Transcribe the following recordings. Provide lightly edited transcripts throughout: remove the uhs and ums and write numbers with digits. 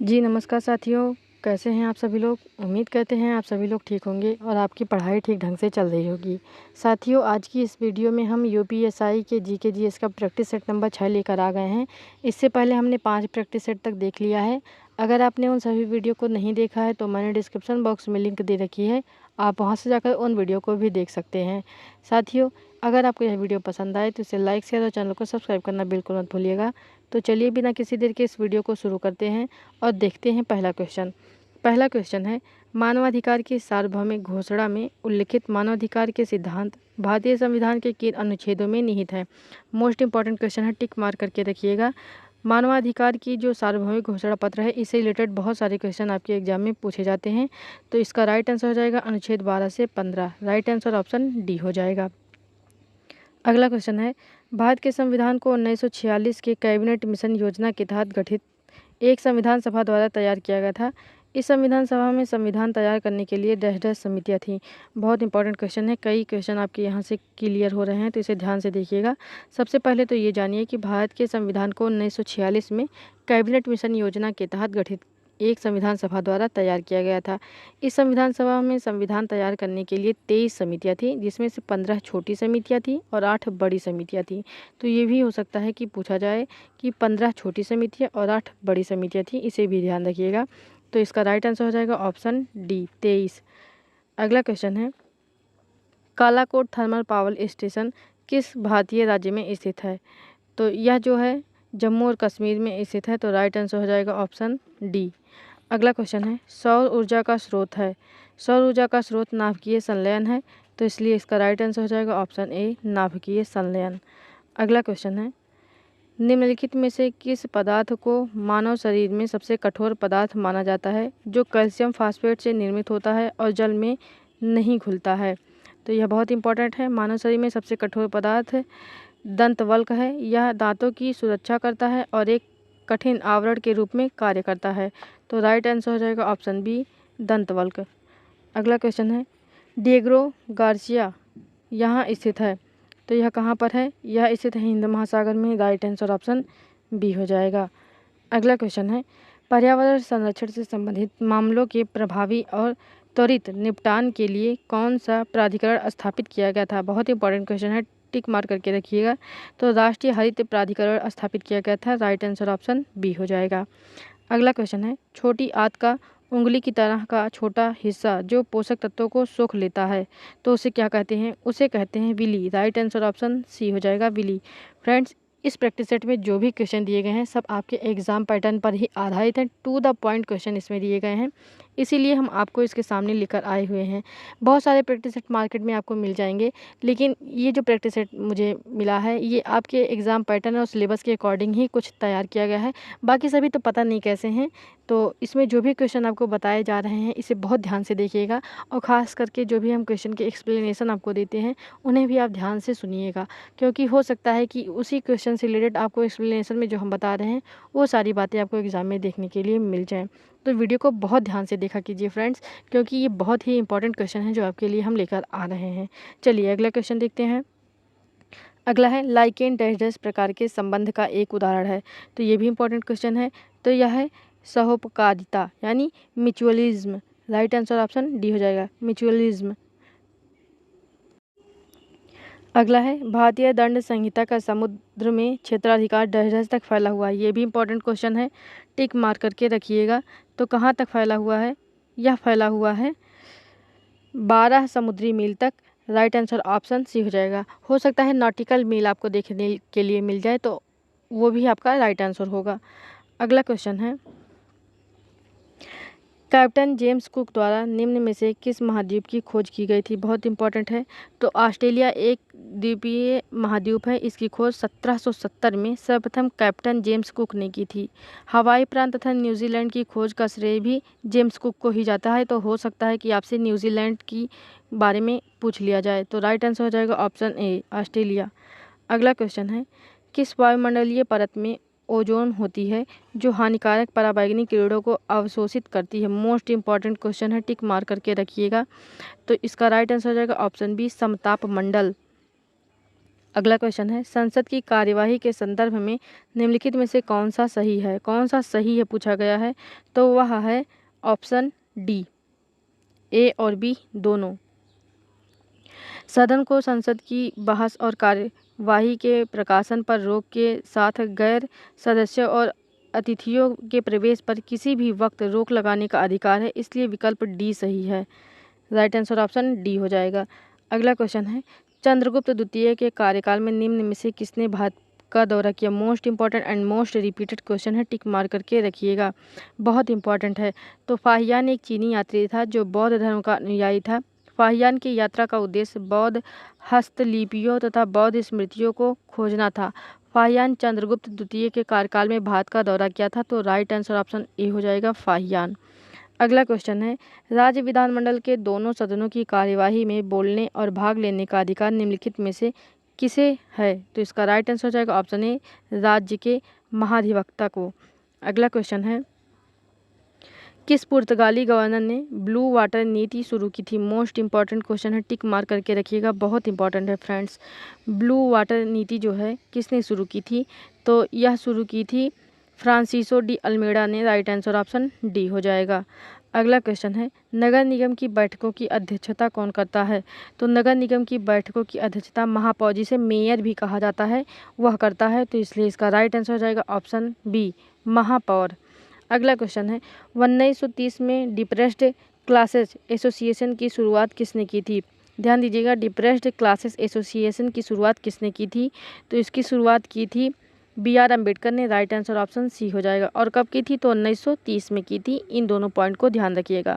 जी नमस्कार साथियों, कैसे हैं आप सभी लोग। उम्मीद करते हैं आप सभी लोग ठीक होंगे और आपकी पढ़ाई ठीक ढंग से चल रही होगी। साथियों, आज की इस वीडियो में हम यूपीएसआई के जीके जीएस का प्रैक्टिस सेट नंबर 6 लेकर आ गए हैं। इससे पहले हमने 5 प्रैक्टिस सेट तक देख लिया है। अगर आपने उन सभी वीडियो को नहीं देखा है तो मैंने डिस्क्रिप्शन बॉक्स में लिंक दे रखी है, आप वहाँ से जाकर उन वीडियो को भी देख सकते हैं। साथियों, अगर आपको यह वीडियो पसंद आए तो इसे लाइक शेयर और चैनल को सब्सक्राइब करना बिल्कुल मत भूलिएगा। तो चलिए बिना किसी देर के इस वीडियो को शुरू करते हैं और देखते हैं पहला क्वेश्चन। पहला क्वेश्चन है, मानवाधिकार की सार्वभौमिक घोषणा में उल्लिखित मानवाधिकार के सिद्धांत भारतीय संविधान के किन अनुच्छेदों में निहित है। मोस्ट इंपॉर्टेंट क्वेश्चन है, टिक मार्क करके रखिएगा। मानवाधिकार की जो सार्वभौमिक घोषणा पत्र है, इससे रिलेटेड बहुत सारे क्वेश्चन आपके एग्जाम में पूछे जाते हैं। तो इसका राइट आंसर हो जाएगा अनुच्छेद 12 से 15। राइट आंसर ऑप्शन डी हो जाएगा। अगला क्वेश्चन है, भारत के संविधान को 1946 के कैबिनेट मिशन योजना के तहत गठित एक संविधान सभा द्वारा तैयार किया गया था। इस संविधान सभा में संविधान तैयार करने के लिए डैश डैश समितियाँ थीं। बहुत इंपॉर्टेंट क्वेश्चन है, कई क्वेश्चन आपके यहाँ से क्लियर हो रहे हैं, तो इसे ध्यान से देखिएगा। सबसे पहले तो ये जानिए कि भारत के संविधान को 1946 में कैबिनेट मिशन योजना के तहत गठित एक संविधान सभा द्वारा तैयार किया गया था। इस संविधान सभा में संविधान तैयार करने के लिए 23 समितियाँ थीं, जिसमें से 15 छोटी समितियाँ थीं और 8 बड़ी समितियाँ थीं। तो ये भी हो सकता है कि पूछा जाए कि 15 छोटी समितियाँ और 8 बड़ी समितियाँ थीं, इसे भी ध्यान रखिएगा। तो इसका राइट आंसर हो जाएगा ऑप्शन डी 23। अगला क्वेश्चन है, कालाकोट थर्मल पावर स्टेशन किस भारतीय राज्य में स्थित है। तो यह जो है जम्मू और कश्मीर में स्थित है। तो राइट आंसर हो जाएगा ऑप्शन डी। अगला क्वेश्चन है, सौर ऊर्जा का स्रोत है। सौर ऊर्जा का स्रोत नाभिकीय संलयन है, तो इसलिए इसका राइट आंसर हो जाएगा ऑप्शन ए नाभिकीय संलयन। अगला क्वेश्चन है, निम्नलिखित में से किस पदार्थ को मानव शरीर में सबसे कठोर पदार्थ माना जाता है, जो कैल्शियम फास्फेट से निर्मित होता है और जल में नहीं घुलता है। तो यह बहुत इंपॉर्टेंट है। मानव शरीर में सबसे कठोर पदार्थ दंतवल्क है। यह दांतों की सुरक्षा करता है और एक कठिन आवरण के रूप में कार्य करता है। तो राइट आंसर हो जाएगा ऑप्शन बी दंतवल्क। अगला क्वेश्चन है, डिएगो गार्सिया यहाँ स्थित है। तो यह कहाँ पर है, यह स्थित है हिंद महासागर में। राइट आंसर ऑप्शन बी हो जाएगा। अगला क्वेश्चन है, पर्यावरण संरक्षण से संबंधित मामलों के प्रभावी और त्वरित निपटान के लिए कौन सा प्राधिकरण स्थापित किया गया था। बहुत इंपॉर्टेंट क्वेश्चन है, टिक मार्क करके रखिएगा। तो राष्ट्रीय हरित प्राधिकरण स्थापित किया गया था। राइट आंसर ऑप्शन बी हो जाएगा। अगला क्वेश्चन है, छोटी आंत का उंगली की तरह का छोटा हिस्सा जो पोषक तत्वों को सोख लेता है, तो उसे क्या कहते हैं। उसे कहते हैं विली। राइट आंसर ऑप्शन सी हो जाएगा विली। फ्रेंड्स, इस प्रैक्टिस सेट में जो भी क्वेश्चन दिए गए हैं सब आपके एग्जाम पैटर्न पर ही आधारित हैं। टू द पॉइंट क्वेश्चन इसमें दिए गए हैं, इसीलिए हम आपको इसके सामने लेकर आए हुए हैं। बहुत सारे प्रैक्टिस सेट मार्केट में आपको मिल जाएंगे, लेकिन ये जो प्रैक्टिस सेट मुझे मिला है ये आपके एग्ज़ाम पैटर्न और सिलेबस के अकॉर्डिंग ही कुछ तैयार किया गया है। बाकी सभी तो पता नहीं कैसे हैं। तो इसमें जो भी क्वेश्चन आपको बताए जा रहे हैं इसे बहुत ध्यान से देखिएगा, और ख़ास करके जो भी हम क्वेश्चन के एक्सप्लेनेशन आपको देते हैं उन्हें भी आप ध्यान से सुनिएगा, क्योंकि हो सकता है कि उसी क्वेश्चन से रिलेटेड आपको एक्सप्लेनेशन में जो हम बता रहे हैं वो सारी बातें आपको एग्ज़ाम में देखने के लिए मिल जाएँ। तो वीडियो को बहुत ध्यान से देखा कीजिए फ्रेंड्स, क्योंकि ये बहुत ही इंपॉर्टेंट क्वेश्चन है जो आपके लिए हम लेकर आ रहे हैं। चलिए अगला क्वेश्चन देखते हैं। अगला है, लाइकेन डैश डैश प्रकार के संबंध का एक उदाहरण है। तो ये भी इंपॉर्टेंट क्वेश्चन है। तो यह है सहोपकारिता यानी mutualism. Right answer option D हो जाएगा म्यूचुअलिज्म। अगला है, भारतीय दंड संहिता का समुद्र में क्षेत्राधिकार डैश डैश तक फैला हुआ है। ये भी इंपॉर्टेंट क्वेश्चन है, टिक मार करके रखिएगा। तो कहाँ तक फैला हुआ है, यह फैला हुआ है 12 समुद्री मील तक। राइट आंसर ऑप्शन सी हो जाएगा। हो सकता है नॉटिकल मील आपको देखने के लिए मिल जाए, तो वो भी आपका राइट आंसर होगा। अगला क्वेश्चन है, कैप्टन जेम्स कुक द्वारा निम्न में से किस महाद्वीप की खोज की गई थी। बहुत इंपॉर्टेंट है। तो ऑस्ट्रेलिया एक द्वीपीय महाद्वीप है। इसकी खोज 1770 में सर्वप्रथम कैप्टन जेम्स कुक ने की थी। हवाई प्रांत तथा न्यूजीलैंड की खोज का श्रेय भी जेम्स कुक को ही जाता है। तो हो सकता है कि आपसे न्यूजीलैंड की बारे में पूछ लिया जाए। तो राइट आंसर हो जाएगा ऑप्शन ए ऑस्ट्रेलिया। अगला क्वेश्चन है, किस वायुमंडलीय परत में ओजोन होती है जो हानिकारक पराबैंगनी किरणों को अवशोषित करती है। मोस्ट इंपॉर्टेंट क्वेश्चन है, टिक मार करके रखिएगा। तो इसका राइट आंसर हो जाएगा ऑप्शन बी समताप मंडल। अगला क्वेश्चन है, संसद की कार्यवाही के संदर्भ में निम्नलिखित में से कौन सा सही है? कौन सा सही है पूछा गया है, तो वह है ऑप्शन डी, ए और बी दोनों। सदन को संसद की बहस और कार्यवाही के प्रकाशन पर रोक के साथ गैर सदस्यों और अतिथियों के प्रवेश पर किसी भी वक्त रोक लगाने का अधिकार है, इसलिए विकल्प डी सही है। राइट आंसर ऑप्शन डी हो जाएगा। अगला क्वेश्चन है, चंद्रगुप्त द्वितीय के कार्यकाल में निम्न में से किसने भारत का दौरा किया? Most important and most repeated question है, टिक मार करके रखिएगा, बहुत इंपॉर्टेंट है। तो फाहियान एक चीनी यात्री था जो बौद्ध धर्म का अनुयायी था। फाहियान की यात्रा का उद्देश्य बौद्ध हस्तलिपियों तथा बौद्ध स्मृतियों को खोजना था। फाहियान चंद्रगुप्त द्वितीय के कार्यकाल में भारत का दौरा किया था, तो राइट आंसर ऑप्शन ए हो जाएगा, फाहियान। अगला क्वेश्चन है, राज्य विधानमंडल के दोनों सदनों की कार्यवाही में बोलने और भाग लेने का अधिकार निम्नलिखित में से किसे है? तो इसका राइट आंसर हो जाएगा ऑप्शन ए, राज्य के महाधिवक्ता को। अगला क्वेश्चन है, किस पुर्तगाली गवर्नर ने ब्लू वाटर नीति शुरू की थी? मोस्ट इंपॉर्टेंट क्वेश्चन है, टिक मार करके रखिएगा, बहुत इंपॉर्टेंट है फ्रेंड्स। ब्लू वाटर नीति जो है किसने शुरू की थी? तो यह शुरू की थी फ्रांसिसो डी अल्मेडा ने। राइट आंसर ऑप्शन डी हो जाएगा। अगला क्वेश्चन है, नगर निगम की बैठकों की अध्यक्षता कौन करता है? तो नगर निगम की बैठकों की अध्यक्षता महापौर, जिसे मेयर भी कहा जाता है, वह करता है, तो इसलिए इसका राइट आंसर हो जाएगा ऑप्शन बी, महापौर। अगला क्वेश्चन है, 1930 में डिप्रेस्ड क्लासेस एसोसिएशन की शुरुआत किसने की थी? ध्यान दीजिएगा, डिप्रेस्ड क्लासेस एसोसिएशन की शुरुआत किसने की थी? तो इसकी शुरुआत की थी बी आर अम्बेडकर ने। राइट आंसर ऑप्शन सी हो जाएगा। और कब की थी? तो 1930 में की थी। इन दोनों पॉइंट को ध्यान रखिएगा।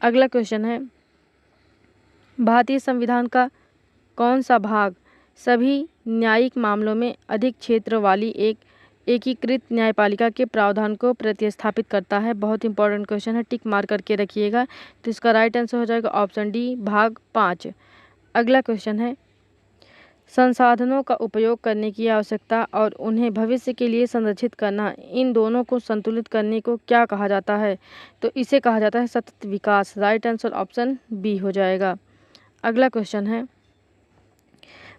अगला क्वेश्चन है, भारतीय संविधान का कौन सा भाग सभी न्यायिक मामलों में अधिक क्षेत्र वाली एक एकीकृत न्यायपालिका के प्रावधान को प्रतिस्थापित करता है? बहुत इंपॉर्टेंट क्वेश्चन है, टिक मार करके रखिएगा। तो इसका राइट आंसर हो जाएगा ऑप्शन डी, भाग 5। अगला क्वेश्चन है, संसाधनों का उपयोग करने की आवश्यकता और उन्हें भविष्य के लिए संरक्षित करना, इन दोनों को संतुलित करने को क्या कहा जाता है? तो इसे कहा जाता है सतत विकास। राइट आंसर ऑप्शन बी हो जाएगा। अगला क्वेश्चन है,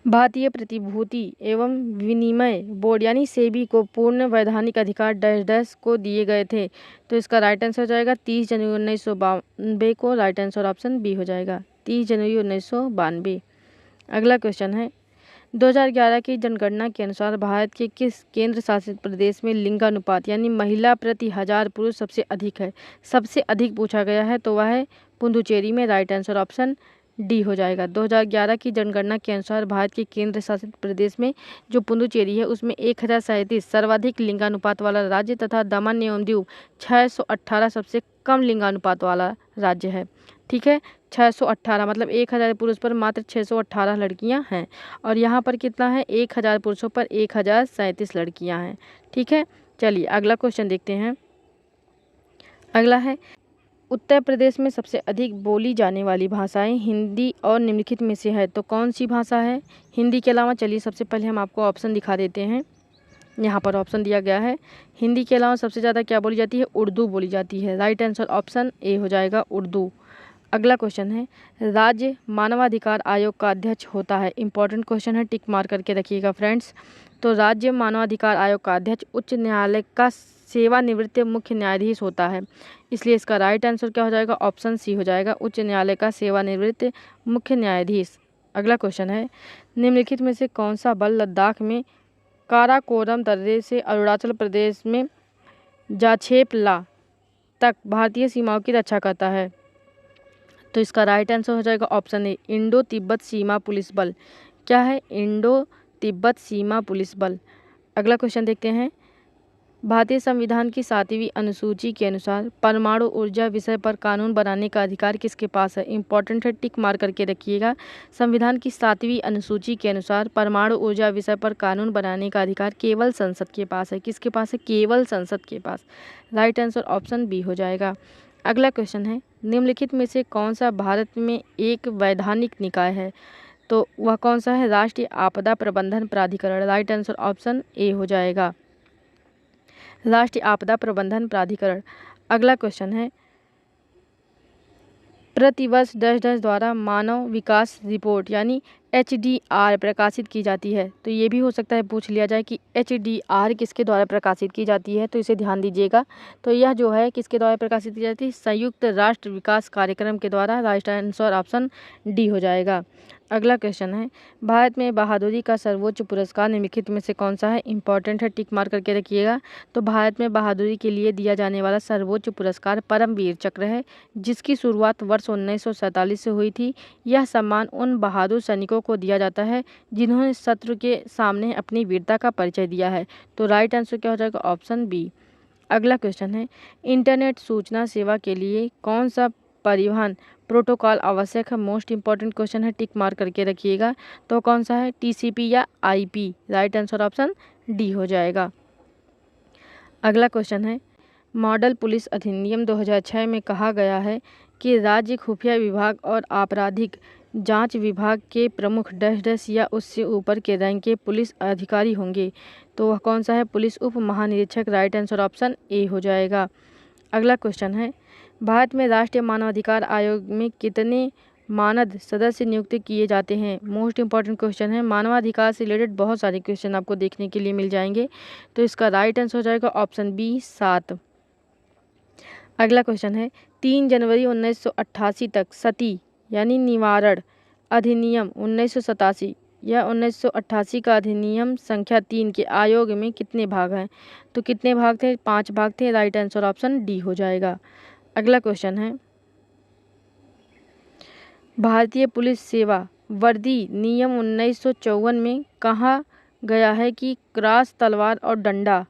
भारतीय प्रतिभूति एवं विनिमय बोर्ड यानी सेबी को पूर्ण वैधानिक अधिकार डैश डैश को दिए गए थे? तो इसका राइट आंसर हो जाएगा 30 जनवरी 1992 को। राइट आंसर ऑप्शन बी हो जाएगा, 30 जनवरी 1992। अगला क्वेश्चन है, 2011 की जनगणना के अनुसार भारत के किस केंद्र शासित प्रदेश में लिंगानुपात यानी महिला प्रति 1000 पुरुष सबसे अधिक है? सबसे अधिक पूछा गया है, तो वह है पुदुचेरी में। राइट आंसर ऑप्शन डी हो जाएगा। 2011 की जनगणना के अनुसार भारत के केंद्र शासित प्रदेश में जो पुदुचेरी है उसमें 1037 सर्वाधिक लिंगानुपात वाला राज्य तथा दमन एवं दीव 618 सबसे कम लिंगानुपात वाला राज्य है। ठीक है, 618 मतलब 1000 पुरुष पर मात्र 618 लड़कियां हैं, और यहाँ पर कितना है? 1000 पुरुषों पर 1037 लड़कियां हैं। ठीक है, चलिए अगला क्वेश्चन देखते हैं। अगला है, उत्तर प्रदेश में सबसे अधिक बोली जाने वाली भाषाएं हिंदी और निम्नलिखित में से है, तो कौन सी भाषा है? हिंदी के अलावा चलिए सबसे पहले हम आपको ऑप्शन दिखा देते हैं। यहाँ पर ऑप्शन दिया गया है, हिंदी के अलावा सबसे ज़्यादा क्या बोली जाती है? उर्दू बोली जाती है। राइट आंसर ऑप्शन ए हो जाएगा, उर्दू। अगला क्वेश्चन है, राज्य मानवाधिकार आयोग का अध्यक्ष होता है? इंपॉर्टेंट क्वेश्चन है, टिक मार करके रखिएगा फ्रेंड्स। तो राज्य मानवाधिकार आयोग का अध्यक्ष उच्च न्यायालय का सेवानिवृत्त मुख्य न्यायाधीश होता है, इसलिए इसका राइट आंसर क्या हो जाएगा? ऑप्शन सी हो जाएगा, उच्च न्यायालय का सेवानिवृत्त मुख्य न्यायाधीश। अगला क्वेश्चन है, निम्नलिखित में से कौन सा बल लद्दाख में काराकोरम दर्रे से अरुणाचल प्रदेश में जाछेपला तक भारतीय सीमाओं की रक्षा करता है? तो इसका राइट आंसर हो जाएगा option A, Indo Tibet Seema police बल। क्या है? इंडो तिब्बत सीमा पुलिस बल। अगला क्वेश्चन देखते हैं, भारतीय संविधान की 7वीं अनुसूची के अनुसार परमाणु ऊर्जा विषय पर कानून बनाने का अधिकार किसके पास है? इंपॉर्टेंट है, टिक मार करके रखिएगा। संविधान की 7वीं अनुसूची के अनुसार परमाणु ऊर्जा विषय पर कानून बनाने का अधिकार केवल संसद के पास है। किसके पास है? केवल संसद के पास। राइट आंसर ऑप्शन बी हो जाएगा। अगला क्वेश्चन है, निम्नलिखित में से कौन सा भारत में एक वैधानिक निकाय है? तो वह कौन सा है? राष्ट्रीय आपदा प्रबंधन प्राधिकरण। राइट आंसर ऑप्शन ए हो जाएगा, राष्ट्रीय आपदा प्रबंधन प्राधिकरण। अगला क्वेश्चन है, प्रतिवर्ष डैश डैश द्वारा मानव विकास रिपोर्ट यानी HDR प्रकाशित की जाती है। तो ये भी हो सकता है पूछ लिया जाए कि HDR किसके द्वारा प्रकाशित की जाती है, तो इसे ध्यान दीजिएगा। तो यह जो है किसके द्वारा प्रकाशित की जाती है, संयुक्त राष्ट्र विकास कार्यक्रम के द्वारा। राइट आंसर ऑप्शन डी हो जाएगा। अगला क्वेश्चन है, भारत में बहादुरी का सर्वोच्च पुरस्कार निम्नलिखित में से कौन सा है। इंपॉर्टेंट है, टिक मार करके रखिएगा। तो भारत में बहादुरी के लिए दिया जाने वाला सर्वोच्च पुरस्कार परमवीर चक्र है, जिसकी शुरुआत वर्ष 1947 से हुई थी। यह सम्मान उन बहादुर सैनिकों को दिया जाता है जिन्होंने शत्रु के सामने अपनी वीरता का परिचय दिया है। तो राइट आंसर क्या हो जाएगा, ऑप्शन बी। अगला क्वेश्चन है, इंटरनेट सूचना सेवा के लिए कौन सा परिवहन प्रोटोकॉल आवश्यक है। मोस्ट इंपॉर्टेंट क्वेश्चन है, टिक मार करके रखिएगा। तो कौन सा है, TCP या IP। Right answer option D हो जाएगा। अगला क्वेश्चन है, मॉडल पुलिस अधिनियम 2006 में कहा गया है कि राज्य खुफिया विभाग और आपराधिक जांच विभाग के प्रमुख डैश डैश या उससे ऊपर के रैंक के पुलिस अधिकारी होंगे। तो वह कौन सा है, पुलिस उप महानिरीक्षक। राइट आंसर ऑप्शन ए हो जाएगा। अगला क्वेश्चन है, भारत में राष्ट्रीय मानवाधिकार आयोग में कितने मानद सदस्य नियुक्त किए जाते हैं। मोस्ट इंपॉर्टेंट क्वेश्चन है, मानवाधिकार से रिलेटेड बहुत सारे क्वेश्चन आपको देखने के लिए मिल जाएंगे। तो इसका राइट आंसर हो जाएगा ऑप्शन बी, 7। अगला क्वेश्चन है, 3 जनवरी 1988 तक सती यानी निवारण अधिनियम 1987 या 1988 का अधिनियम संख्या 3 के आयोग में कितने भाग हैं। तो कितने भाग थे, 5 भाग थे। राइट आंसर ऑप्शन डी हो जाएगा। अगला क्वेश्चन है, भारतीय पुलिस सेवा वर्दी नियम 1954 में कहा गया है कि क्रॉस, तलवार और डंडा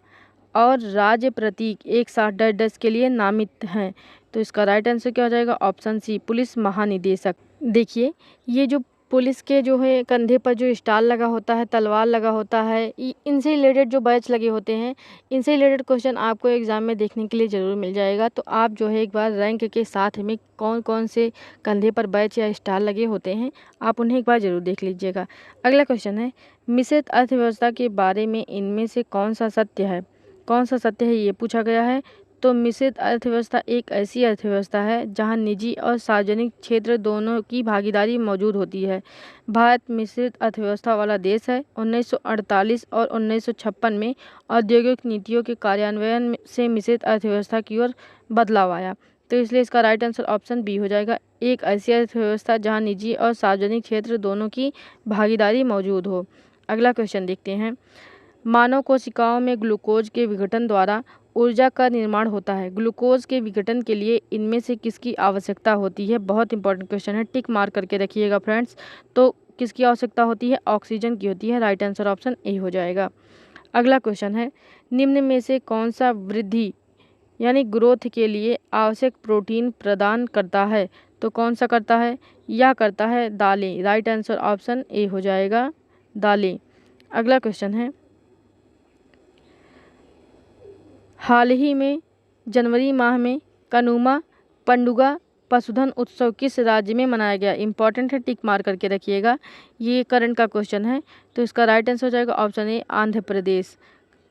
और राज्य प्रतीक एक साथ डैश डैश के लिए नामित हैं। तो इसका राइट आंसर क्या हो जाएगा, ऑप्शन सी, पुलिस महानिदेशक। देखिए, ये जो पुलिस के जो है कंधे पर जो स्टार लगा होता है, तलवार लगा होता है, इनसे रिलेटेड जो बैच लगे होते हैं, इनसे रिलेटेड क्वेश्चन आपको एग्जाम में देखने के लिए ज़रूर मिल जाएगा। तो आप जो है एक बार रैंक के साथ में कौन कौन से कंधे पर बैच या स्टार लगे होते हैं, आप उन्हें एक बार ज़रूर देख लीजिएगा। अगला क्वेश्चन है, मिश्रित अर्थव्यवस्था के बारे में इनमें से कौन सा सत्य है। कौन सा सत्य है, ये पूछा गया है। तो मिश्रित अर्थव्यवस्था एक ऐसी अर्थव्यवस्था है जहां निजी और सार्वजनिक क्षेत्र दोनों की भागीदारी मौजूद होती है। भारत मिश्रित अर्थव्यवस्था वाला देश है। 1948 और 1956 में औद्योगिक नीतियों के कार्यान्वयन से मिश्रित अर्थव्यवस्था की ओर बदलाव आया। तो इसलिए इसका राइट आंसर ऑप्शन बी हो जाएगा, एक ऐसी अर्थव्यवस्था जहाँ निजी और सार्वजनिक क्षेत्र दोनों की भागीदारी मौजूद हो। अगला क्वेश्चन देखते हैं, मानव कोशिकाओं में ग्लूकोज के विघटन द्वारा ऊर्जा का निर्माण होता है। ग्लूकोज के विघटन के लिए इनमें से किसकी आवश्यकता होती है। बहुत इंपॉर्टेंट क्वेश्चन है, टिक मार करके रखिएगा फ्रेंड्स। तो किसकी आवश्यकता होती है, ऑक्सीजन की होती है। राइट आंसर ऑप्शन ए हो जाएगा। अगला क्वेश्चन है, निम्न में से कौन सा वृद्धि यानी ग्रोथ के लिए आवश्यक प्रोटीन प्रदान करता है। तो कौन सा करता है, या करता है दालें। राइट आंसर ऑप्शन ए हो जाएगा, दालें। अगला क्वेश्चन है, हाल ही में जनवरी माह में कनुमा पंडुगा पशुधन उत्सव किस राज्य में मनाया गया। इंपॉर्टेंट है, टिक मार करके रखिएगा, ये करंट का क्वेश्चन है। तो इसका राइट आंसर हो जाएगा ऑप्शन ए, आंध्र प्रदेश।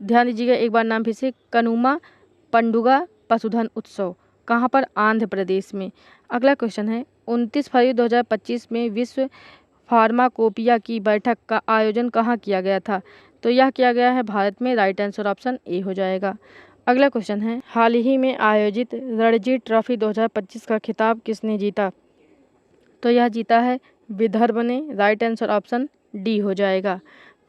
ध्यान दीजिएगा एक बार नाम फिर से, कनुमा पंडुगा पशुधन उत्सव कहाँ पर, आंध्र प्रदेश में। अगला क्वेश्चन है, 29 फरवरी 2025 में विश्व फार्माकोपिया की बैठक का आयोजन कहाँ किया गया था। तो यह किया गया है भारत में। राइट आंसर ऑप्शन ए हो जाएगा। अगला क्वेश्चन है, हाल ही में आयोजित रणजी ट्रॉफी 2025 का खिताब किसने जीता। तो यह जीता है विदर्भ ने। राइट आंसर ऑप्शन डी हो जाएगा।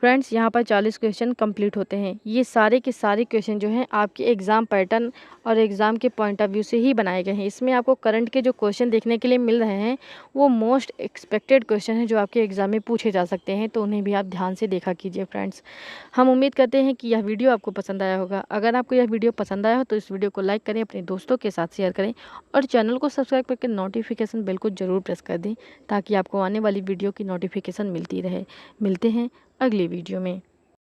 फ्रेंड्स, यहाँ पर 40 क्वेश्चन कंप्लीट होते हैं। ये सारे के सारे क्वेश्चन जो हैं आपके एग्ज़ाम पैटर्न और एग्ज़ाम के पॉइंट ऑफ व्यू से ही बनाए गए हैं। इसमें आपको करंट के जो क्वेश्चन देखने के लिए मिल रहे हैं वो मोस्ट एक्सपेक्टेड क्वेश्चन हैं जो आपके एग्ज़ाम में पूछे जा सकते हैं। तो उन्हें भी आप ध्यान से देखा कीजिए फ्रेंड्स। हम उम्मीद करते हैं कि यह वीडियो आपको पसंद आया होगा। अगर आपको यह वीडियो पसंद आया हो तो इस वीडियो को लाइक करें, अपने दोस्तों के साथ शेयर करें और चैनल को सब्सक्राइब करके नोटिफिकेशन बेल को ज़रूर प्रेस कर दें ताकि आपको आने वाली वीडियो की नोटिफिकेशन मिलती रहे। मिलते हैं अगली वीडियो में।